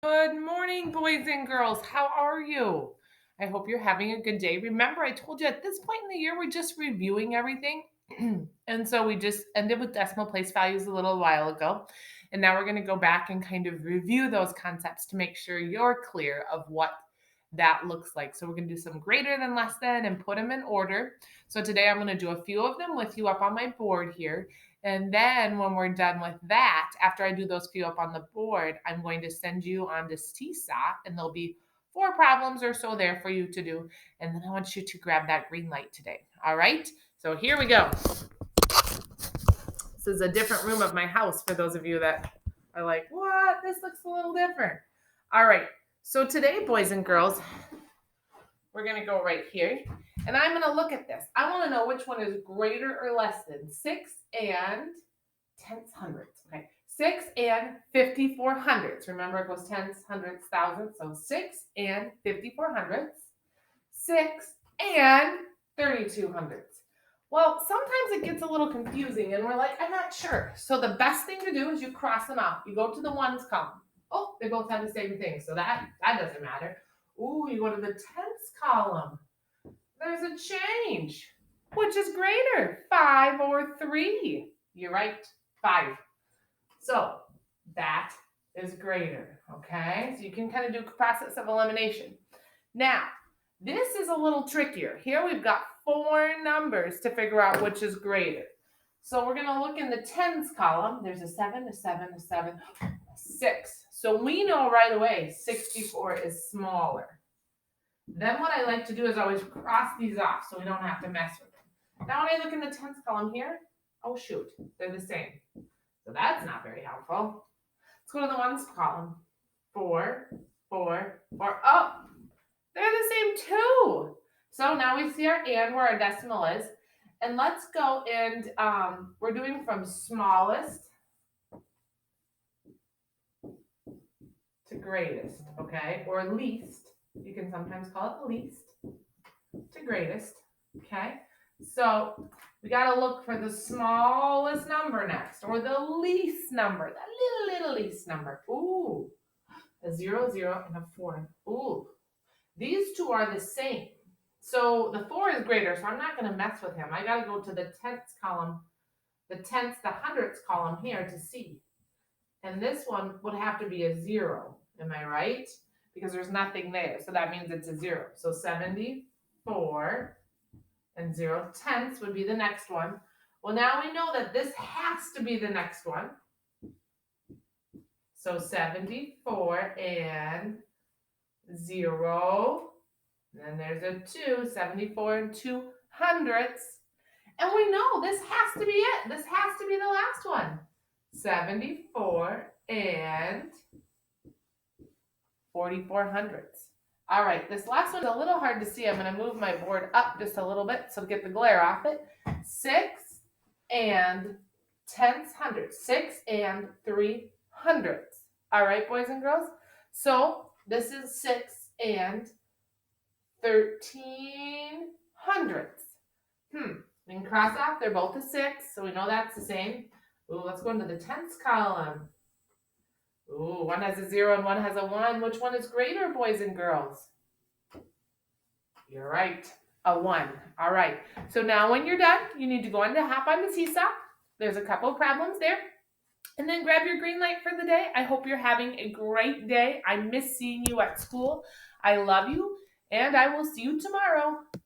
Good morning, boys and girls. How are you? I hope you're having a good day. Remember, I told you at this point in the year, we're just reviewing everything. And so we just ended with decimal place values a little while ago. And now we're going to go back and kind of review those concepts to make sure you're clear of what that looks like. So we're going to do some greater than, less than, and put them in order. So today I'm going to do a few of them with you up on my board here. And then when we're done with that, after I do those few up on the board, I'm going to send you on this Seesaw, and there'll be 4 problems or so there for you to do. And then I want you to grab that green light today. All right? So here we go. This is a different room of my house for those of you that are like, what? This looks a little different. All right. So today, boys and girls, we're going to go right here. And I'm going to look at this. I want to know which one is greater or less than 6 and tenths, hundredths. Okay. 6 and 54 hundredths. Remember, it goes tenths, hundredths, thousandths. So 6 and 54 hundredths. 6 and 32 hundredths. Well, sometimes it gets a little confusing and we're like, I'm not sure. So the best thing to do is you cross them out. You go to the ones column. Oh, they both have the same thing. So that doesn't matter. Ooh, you go to the tenths column. There's a change. Which is greater, 5 or 3? You're right, 5. So that is greater, okay? So you can kind of do process of elimination. Now, this is a little trickier. Here we've got 4 numbers to figure out which is greater. So we're going to look in the tens column. There's a 7, a 7, a 7, 6. So we know right away 64 is smaller. Then what I like to do is always cross these off so we don't have to mess with them. Now when I look in the tens column here, oh shoot, they're the same. So that's not very helpful. Let's go to the ones column. 4, 4, 4. Oh, they're the same too. So now we see our and where our decimal is. And let's go and we're doing from smallest to greatest, okay? Or least. You can sometimes call it least to greatest, okay? So we got to look for the smallest number next, or the least number, that little least number. Ooh, a 0, 0, and a 4. Ooh, these two are the same. So the 4 is greater, so I'm not going to mess with him. I got to go to the tenths column, the tenths, the hundredths column here to see. And this one would have to be a 0. Am I right? Because there's nothing there. So that means it's a 0. So 74 and 0 tenths would be the next one. Well, now we know that this has to be the next one. So 74 and 0. And then there's a 2, 74 and 2 hundredths. And we know this has to be it. This has to be the last one. 74 and 44 hundredths. All right, this last one's a little hard to see. I'm going to move my board up just a little bit so to get the glare off it. 6 and tenths hundredths. 6 and 3 hundredths. All right, boys and girls? So this is 6 and 13 hundredths. We can cross off. They're both a 6, so we know that's the same. Ooh, let's go into the tenths column. Ooh, one has a 0 and one has a 1. Which one is greater, boys and girls? You're right, a 1. All right, so now when you're done, you need to go on to hop on the Seesaw. There's a couple of problems there. And then grab your green light for the day. I hope you're having a great day. I miss seeing you at school. I love you, and I will see you tomorrow.